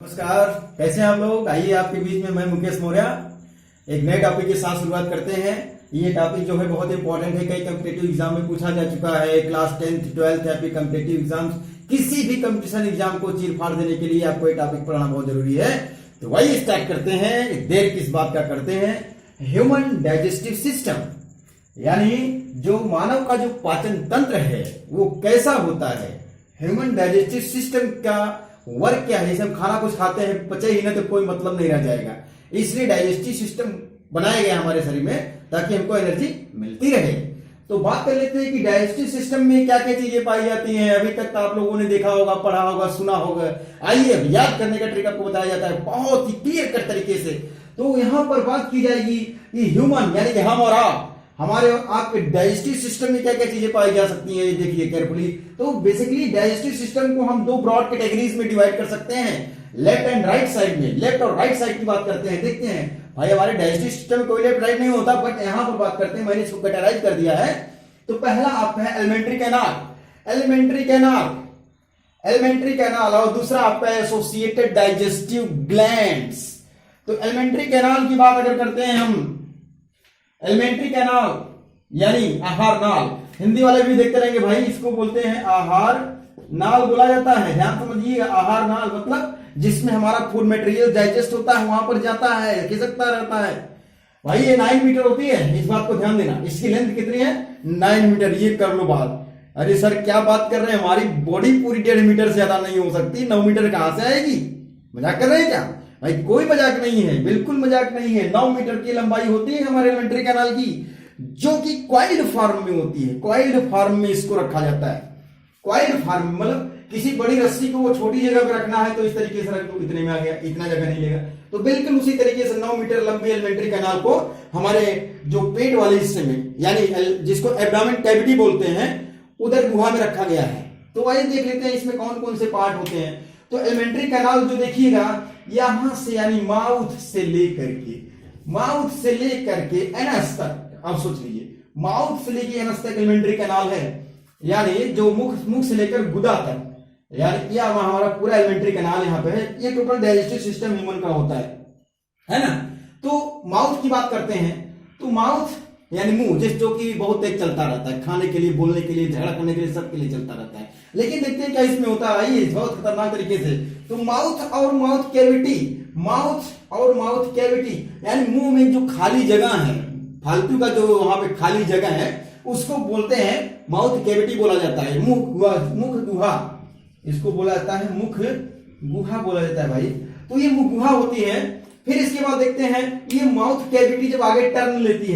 नमस्कार, कैसे हैं आप लोग। आइए आपके बीच में मैं मुकेश मौर्य एक नए टॉपिक के साथ शुरुआत करते हैं। ये टॉपिक जो है बहुत इंपॉर्टेंट है, कई कॉम्पिटेटिव एग्जाम में पूछा जा चुका है। क्लास 10th 12th या फिर कॉम्पिटेटिव एग्जाम, किसी भी कंपटीशन एग्जाम को चीर फाड़ देने के लिए आपको ये टॉपिक पढ़ना बहुत जरूरी है। तो वही स्टार्ट करते हैं। देर किस बात का करते हैं। ह्यूमन डाइजेस्टिव सिस्टम, यानी जो मानव का जो पाचन तंत्र है वो कैसा होता है। ह्यूमन डाइजेस्टिव सिस्टम का वर्क क्या है। जैसे हम खाना कुछ खाते हैं, पचे ही ना तो कोई मतलब नहीं रह जाएगा। इसलिए डाइजेस्टिव सिस्टम बनाया गया हमारे शरीर में ताकि हमको एनर्जी मिलती रहे। तो बात कर लेते हैं कि डाइजेस्टिव सिस्टम में क्या क्या चीजें पाई जाती हैं। अभी तक तो आप लोगों ने देखा होगा, पढ़ा होगा, सुना होगा। आइए अब याद करने का ट्रिक आपको बताया जाता है बहुत ही क्लियर कट तरीके से। तो यहां पर बात की जाएगी कि ह्यूमन यानी कि हम और आप, हमारे आपके डाइजेस्टिव सिस्टम में क्या क्या चीजें पाई जा सकती हैं, ये देखिए केयरफुली। तो बेसिकली डाइजेस्टिव सिस्टम को हम दो ब्रॉड कैटेगरीज में डिवाइड कर सकते हैं, लेफ्ट एंड राइट साइड में। लेफ्ट और राइट साइड की बात करते हैं। देखते हैं भाई, हमारे डाइजेस्टिव सिस्टम में कोई लेफ्ट राइट नहीं होता, बट यहां पर बात करते हैं, मैंने इसको कैटेगराइज कर दिया है। तो पहला आपका है alimentary canal. Alimentary canal, alimentary canal. और दूसरा आपका है एसोसिएटेड डाइजेस्टिव ग्लैंड्स। तो एलिमेंट्री कैनाल की बात अगर करते हैं हम, एलिमेंट्री कैनाल यानी आहार नाल, हिंदी वाले भी देखते रहेंगे भाई, इसको बोलते हैं आहार नाल बोला जाता है। ध्यान समझिएगा, आहार नाल मतलब जिसमें हमारा फूड मटेरियल डाइजेस्ट होता है, वहां पर जाता है, खिसकता रहता है। भाई ये 9 मीटर होती है, इस बात को ध्यान देना। इसकी लेंथ कितनी है? 9 मीटर। ये कर लो बात। अरे सर क्या बात कर रहे हैं, हमारी बॉडी पूरी 1.5 मीटर से ज्यादा नहीं हो सकती, 9 मीटर कहां से आएगी? मजाक कर रहे हैं क्या भाई? कोई मजाक नहीं है, बिल्कुल मजाक नहीं है। 9 मीटर की लंबाई होती है हमारे एलिमेंट्री कैनाल की, जो कि क्वाइल्ड फॉर्म में होती है। क्वाइल्ड फॉर्म में इसको रखा जाता है। क्वाइल्ड फॉर्म मतलब किसी बड़ी रस्सी को वो छोटी जगह पर रखना है तो इस तरीके से रख दो, इतने में आ गया, इतना जगह नहीं लेगा। तो बिल्कुल उसी तरीके से 9 मीटर लंबी एलिमेंट्री कैनाल को हमारे जो पेट वाले हिस्से में, यानी जिसको एब्डोमेन कैविटी बोलते हैं, उधर गुहा में रखा गया है। तो आइए देख लेते हैं इसमें कौन कौन से पार्ट होते हैं। तो एलिमेंट्री कैनाल जो देखिएगा, यहां से यानी माउथ से लेकर के एनस तक, अब सोच लीजिए, माउथ से लेकर एनस तक एलिमेंट्री कैनाल है, यानी जो मुख से लेकर गुदा तक, यानी यह हमारा पूरा एलिमेंट्री कैनाल यहाँ पे है। ये टोटल डाइजेस्टिव सिस्टम ह्यूमन का होता है ना। तो माउथ की बात करते हैं, तो माउथ यानी मुंह, जो कि बहुत तेज चलता रहता है, खाने के लिए, बोलने के लिए, झगड़ा करने के लिए, सबके लिए चलता रहता है। लेकिन देखते हैं क्या इसमें होता है, ये बहुत खतरनाक तरीके से। तो माउथ और माउथ कैविटी, माउथ और माउथ कैविटी यानी मुंह में जो खाली जगह है, फालतू का जो वहां पे खाली जगह है, उसको बोलते हैं माउथ कैविटी बोला जाता है। मुख गुहा इसको बोला जाता है, मुख गुहा बोला जाता है भाई। तो ये मुख गुहा होती है। फिर इसके बाद देखते हैं ये माउथ कैविटी जब आगे टर्न लेती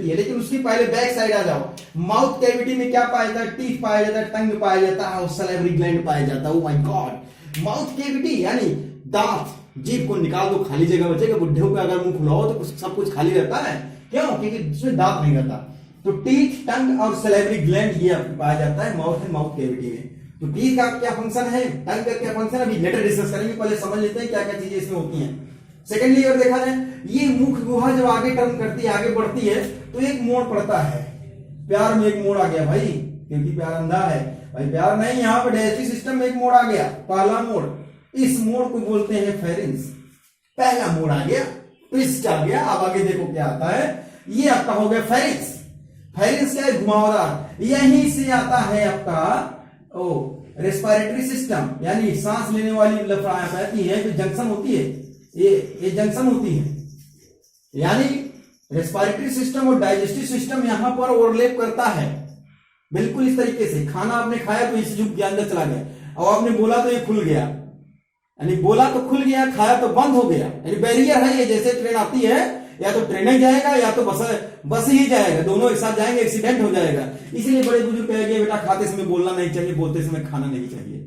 है, लेकिन उसकी पहले बैक साइड आ जाओ। माउथ कैविटी में क्या पाया जाता है? टीथ पाया जाता है, टंग पाया जाता है और सैलिवरी ग्लैंड पाया जाता है। Oh my God. Mouth cavity यानी दांत, जीभ को निकाल दो, खाली जगह बचेगा। बुढ़े का अगर मुंह खुलाओ तो सब कुछ खाली रहता है, क्यों? क्योंकि उसमें दांत नहीं रहता। तो टीथ, टंग और सैलिवरी ग्लैंड ये पाया जाता है माउथ एंड माउथ कैविटी में। तो टीथ का क्या फंक्शन है, टंग का क्या फंक्शन है, अभी लेटर डिस्कस करेंगे। पहले समझ लेते हैं क्या क्या चीजें इसमें होती हैं। सेकेंडली अगर देखा जाए, ये मुख गुहा जब आगे टर्न करती है, आगे बढ़ती है, तो एक मोड़ पड़ता है। प्यार में एक मोड़ आ गया भाई, क्योंकि प्यार अंधा है भाई, प्यार नहीं। यहाँ पे डाइजेस्टिव सिस्टम में एक मोड़ आ गया, पहला मोड़। इस मोड़ को बोलते हैं फेरेंस। पहला मोड़ आ गया, ट्विस्ट आ गया। अब आगे देखो क्या आता है, ये आपका हो गया फेरेंस। फेरेंस क्या है? घुमावदार। यहीं से आता है आपका रेस्पिरेटरी सिस्टम, यानी सांस लेने वाली आती है, जो जंक्शन होती है, ये जंक्शन होती है, यानी रेस्पिरेटरी सिस्टम और डाइजेस्टिव सिस्टम यहां पर ओवरलैप करता है। बिल्कुल इस तरीके से खाना आपने खाया तो इस जुग के अंदर चला गया, और आपने बोला तो ये खुल गया, यानी बोला तो खुल गया, खाया तो बंद हो गया। यानी बैरियर है ये। जैसे ट्रेन आती है, या तो ट्रेन ही जाएगा या तो बस ही जाएगा, दोनों एक साथ जाएंगे, एक्सीडेंट हो जाएगा। इसलिए बड़े बुजुर्ग कहेंगे बेटा खाते समय बोलना नहीं चाहिए, बोलते समय खाना नहीं चाहिए,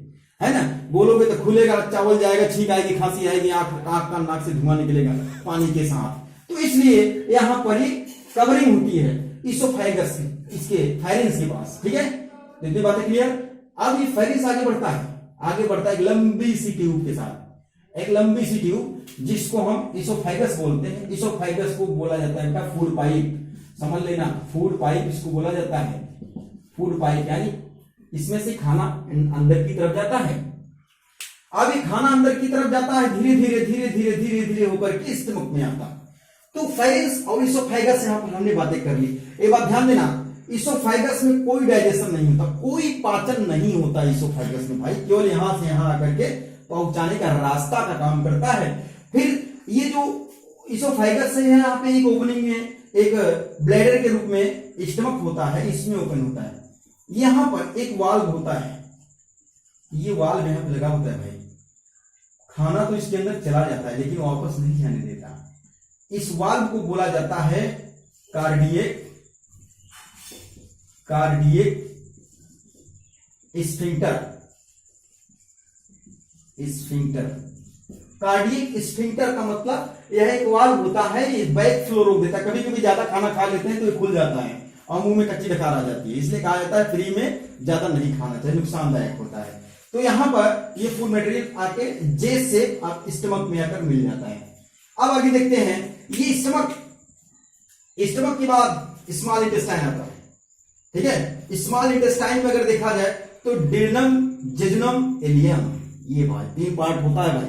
है ना। बोलोगे तो खुलेगा, चावल जाएगा, छींक आएगी, खांसी आएगी, आंख का नाक से धुआं निकलेगा पानी के साथ। तो इसलिए यहां पर ही कवरिंग होती है इसोफेगस की, इसके फेरेंस के पास। ठीक है, इतनी बातें क्लियर। अब ये फेरेंस आगे बढ़ता है एक लंबी सी ट्यूब के साथ, एक लंबी सी ट्यूब जिसको हम इसोफेगस बोलते हैं। इसोफेगस को बोला जाता है बेटा फूड पाइप, समझ लेना, फूड पाइप इसको बोला जाता है। फूड पाइप यानी इसमें से खाना अंदर की तरफ जाता है। अब ये खाना अंदर की तरफ जाता है, धीरे धीरे धीरे धीरे धीरे धीरे होकर के स्टमक में आता। तो फेरेंस और इसोफेगस यहां पर हमने बातें कर ली। एक बात ध्यान देना, इसोफेगस में कोई डाइजेशन नहीं होता, कोई पाचन नहीं होता इसोफेगस में भाई, केवल यहां से यहां आकर के पहुंचाने का रास्ता का काम करता है। फिर ये जो इसोफेगस है यहाँ पे एक ओपनिंग में एक ब्लैडर के रूप में स्टमक होता है, इसमें ओपन होता है। यहां पर एक वाल्व होता है, ये वाल्व यहां पे लगा होता है भाई, खाना तो इसके अंदर चला जाता है लेकिन वापस नहीं जाने देता। इस वाल्व को बोला जाता है कार्डियक स्फिंक्टर। कार्डियक स्फिंक्टर का मतलब यह एक वाल्व होता है, ये बैक फ्लो रोक देता है। कभी कभी ज्यादा खाना खा लेते हैं तो ये खुल जाता है और मुंह में कच्ची डकार आ जाती है, इसलिए कहा जाता है फ्री में ज्यादा नहीं खाना चाहिए, नुकसानदायक होता है। तो यहां पर ये फूड मटेरियल आके जे शेप आप स्टमक में आकर मिल जाता है। अब आगे देखते हैं, ये स्टमक के बाद स्मॉल इंटेस्टाइन आता है, ठीक है। स्मॉल इंटेस्टाइन में अगर देखा जाए तो डिडनम, जेजुनम, इलियम, ये भाई 3 पार्ट होता है भाई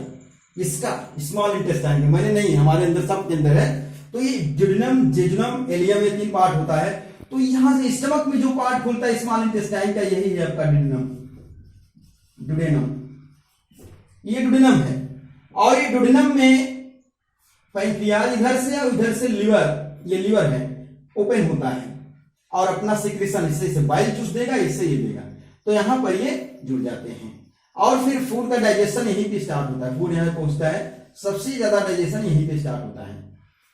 इसका स्मॉल इंटेस्टाइन में, मैंने नहीं, हमारे अंदर सब के अंदर है। तो ये डिडनम, जेजुनम, इलियम, ये 3 पार्ट होता है। तो यहां से स्टमक में जो पार्ट खुलता है स्मॉल इंटेस्टाइन का, यही है आपका डिडनम, ये डुडेनम है। और ये डुडेनम में पैंक्रियाज इधर से और इधर से लिवर, ये लिवर है, ओपन होता है और अपना सिक्रेशन इससे से बाइल चूस देगा, इससे ये देगा, तो यहां पर ये जुड़ जाते हैं। और फिर फूड का डाइजेशन यहीं पे स्टार्ट होता है, फूड यहां पहुंचता है, सबसे ज्यादा डाइजेशन यहीं पे स्टार्ट होता है।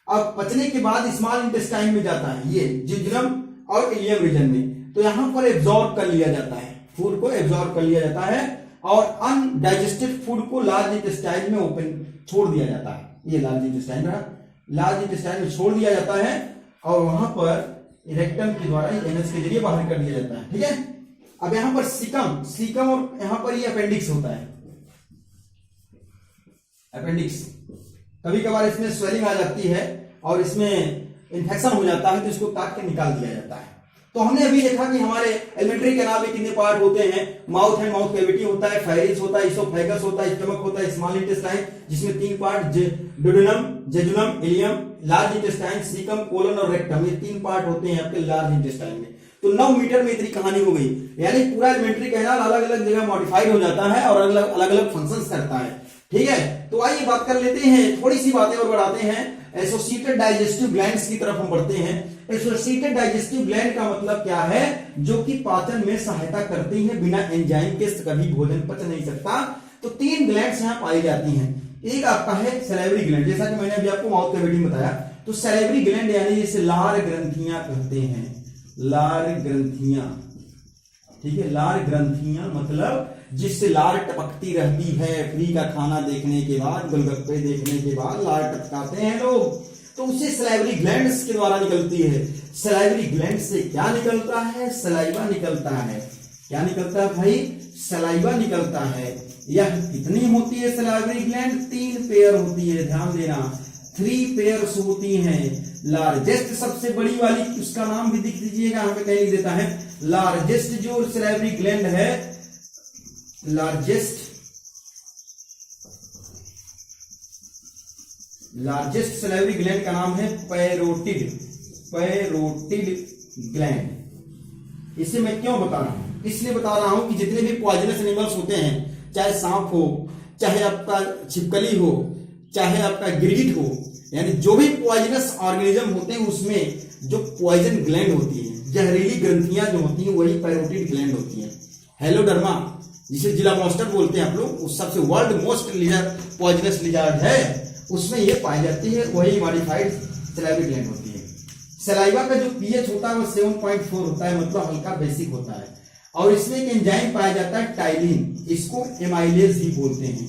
अब पचने के बाद स्मॉल इंटेस्टाइन में जाता है, ये जिजुनम और इलियम रीजन में, तो यहां पर एब्जॉर्ब कर लिया जाता है, फूड को एब्जॉर्ब कर लिया जाता है और अनडाइजेस्टेड फूड को लार्ज इंटेस्टाइन में ओपन छोड़ दिया जाता है। ये लार्ज इंटेस्टाइन रहा, लार्ज इंटेस्टाइन में छोड़ दिया जाता है और वहां पर रेक्टम के द्वारा एनएस के जरिए बाहर कर दिया जाता है, ठीक है। अब यहां पर सीकम और यहां पर ये अपेंडिक्स होता है, अपेंडिक्स। कभी कभार इसमें स्वेलिंग आ जाती है और इसमें इन्फेक्शन हो जाता है, तो इसको काट के निकाल दिया जाता है। तो हमने अभी देखा कि हमारे एलिमेंट्री कैनाल में कितने पार्ट होते हैं, माउथ एंड माउथ कैविटी होता है, फेरिंक्स होता है, इसोफेगस होता है, स्टमक होता है, स्मॉल इंटेस्टाइन जिसमें 3 part, duodenum, jejunum, ileum, large intestine, caecum, colon और रेक्टम, ये 3 पार्ट होते हैं आपके लार्ज इंटेस्टाइन में। तो 9 मीटर में इतनी कहानी हो गई, यानी पूरा एलिमेंट्री कैनाल अलग अलग जगह मॉडिफाइड हो जाता है और अलग अलग फंक्शंस करता है, ठीक है। तो आइए बात कर लेते हैं, थोड़ी सी बातें और बढ़ाते हैं। एसोसिएटेड डाइजेस्टिव ग्लैंड्स की तरफ हम बढ़ते हैं। एसोसिएटेड डाइजेस्टिव ग्लैंड का मतलब क्या है, जो कि पाचन में सहायता करती है, बिना एंजाइम के कभी भोजन पच नहीं सकता। तो 3 ग्लैंड्स यहाँ पाई जाती हैं। एक आपका है सैलिवरी ग्लैंड, जैसा कि मैंने अभी आपको माउथ कैविटी में बताया। तो सैलिवरी ग्लैंड यानी जिसे लार ग्रंथियां कहते हैं, लार ग्रंथियां, ठीक है। लार ग्रंथियां मतलब जिससे लार टपकती रहती है, फ्री का खाना देखने के बाद, गोलगप्पे देखने के बाद लार टपकाते हैं लोग, तो उसे सलाइवरी ग्लैंड्स के द्वारा निकलती है। सलाइवरी ग्लैंड से क्या निकलता है, सलाइवा निकलता है। क्या निकलता है भाई, सलाइवा निकलता है। यह कितनी होती है सलाइवरी ग्लैंड, 3 पेयर होती है, ध्यान देना, 3 पेयर्स होती हैं। लार्जेस्ट सबसे बड़ी वाली, उसका नाम भी दिख दीजिएगा, यहाँ पे कहीं लिख देता है। लार्जेस्ट जो सलाइवरी ग्लैंड है, लार्जेस्ट सलाइवरी ग्लैंड का नाम है पैरोटिड, पैरोटिड ग्लैंड। इसे मैं क्यों बता रहा हूं, इसलिए बता रहा हूं कि जितने भी पॉइजनस एनिमल्स होते हैं, चाहे सांप हो, चाहे आपका छिपकली हो, चाहे आपका गिरगिट हो, यानी जो भी पॉइजनस ऑर्गेनिज्म होते हैं उसमें जो पॉइजन ग्लैंड होती है, जहरीली ग्रंथियां जो होती हैं, वही पैरोटिड ग्लैंड होती है। हेलोडर्मा जिसे जिला मॉन्स्टर बोलते हैं आप लोग, उस सबसे वर्ल्ड मोस्ट पॉइजनस लिजार्ड है, उसमें ये पाई जाती है, वही मॉडिफाइड सलाइवरी ग्लैंड होती है। सलाइवा का जो पीएच होता है वो 7.4 होता है, मतलब हल्का बेसिक होता है। और इसमें एक एंजाइम पाया जाता है टाइलिन, इसको एमाइलेज ही बोलते हैं,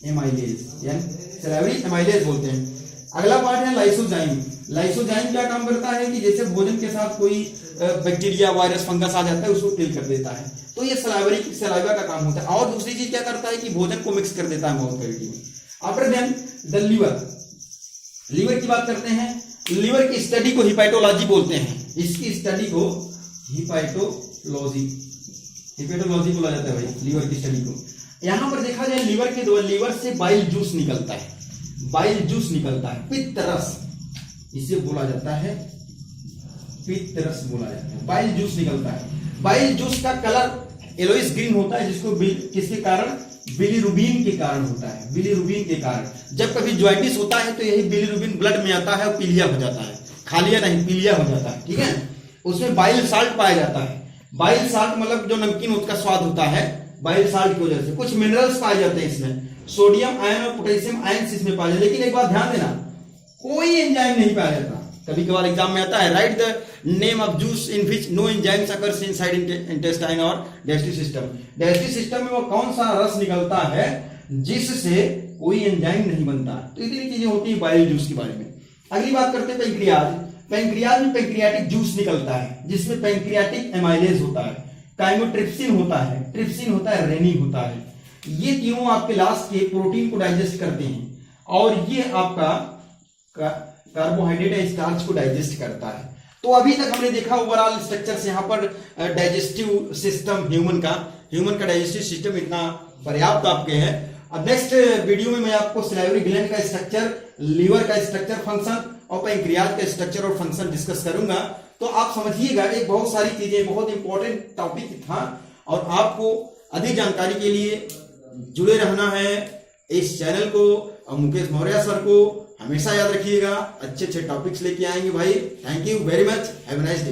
एमाइलेज यानी सलाइवरी एमाइलेज बोलते हैं। अगला पार्ट है लाइसोजाइम। लाइसोजाइम क्या काम करता है कि जैसे भोजन के साथ कोई बैक्टीरिया, वायरस, फंगस आ जाता है, उसको किल कर देता है, तो ये सलाइवा का काम होता है। और दूसरी चीज क्या करता है कि भोजन को मिक्स कर देता है माउथ कैविटी में। After then the liver, liver की बात करते हैं। लिवर की स्टडी को हिपैटोलॉजी बोलते हैं, इसकी स्टडी को हिपैटोलॉजी बोला जाता है भाई, लिवर की स्टडी को। यहां पर देखा जाए लीवर के द्वारा, लीवर से बाइल जूस निकलता है, बाइल जूस निकलता है, पित्त रस इसे बोला जाता है, पित्त रस बोला जाता है, बाइल जूस निकलता है। बाइल जूस का कलर येलोइश ग्रीन होता है, जिसको किसके कारण, बिलीरुबिन के कारण होता है, बिलीरुबिन के कारण। जब कभी जॉइंटिस होता है तो यही बिलीरुबिन ब्लड में आता है और पीलिया हो जाता है, खालिया नहीं पीलिया हो जाता है, ठीक है। उसमें बाइल साल्ट पाया जाता है, बाइल साल्ट मतलब जो नमकीन उसका स्वाद होता है बाइल साल्ट की वजह से। कुछ मिनरल्स पाए जाते हैं इसमें, सोडियम आयन और पोटेशियम आयन इसमें पाए जाते हैं। लेकिन एक बात ध्यान देना, कोई एंजाइम नहीं पाया जाता। कभी कभार एग्जाम में आता है, write the name of juice in which no enzymes occurs inside intestine और डाइजेस्टिव सिस्टम। डाइजेस्टिव सिस्टम में वो कौन सा रस निकलता है जिससे कोई एंजाइम नहीं बनता। तो इतनी चीजें होती है बाइल जूस के बारे में। अगली बात करते हैं पेंक्रियाज। पेंक्रियाज में पेंक्रियाटिक जूस निकलता है, जिसमें पेंक्रियाटिक एमाइलेज होता है, काइमोट्रिप्सिन होता है, ट्रिप्सिन होता है, रेनिन होता है। ये तीनों आपके लास्ट के प्रोटीन को डाइजेस्ट करते हैं और ये आपका कार्बोहाइड्रेट या स्टार्च को डाइजेस्ट करता है। तो अभी तक हमने देखा ओवरऑल स्ट्रक्चर से, यहाँ पर डाइजेस्टिव सिस्टम ह्यूमन का डाइजेस्टिव सिस्टम इतना पर्याप्त आपके है। अब नेक्स्ट वीडियो में मैं आपको सलाइवरी ग्लैंड का स्ट्रक्चर, लीवर का स्ट्रक्चर फंक्शन और पैंक्रियाज का स्ट्रक्चर और फंक्शन डिस्कस करूंगा। तो आप समझिएगा, एक बहुत सारी चीजें, बहुत इंपॉर्टेंट टॉपिक था और आपको अधिक जानकारी के लिए जुड़े रहना है इस चैनल को। और मुकेश मौर्य सर को हमेशा याद रखिएगा, अच्छे अच्छे टॉपिक्स लेके आएंगे भाई। Thank you very much, have a nice day.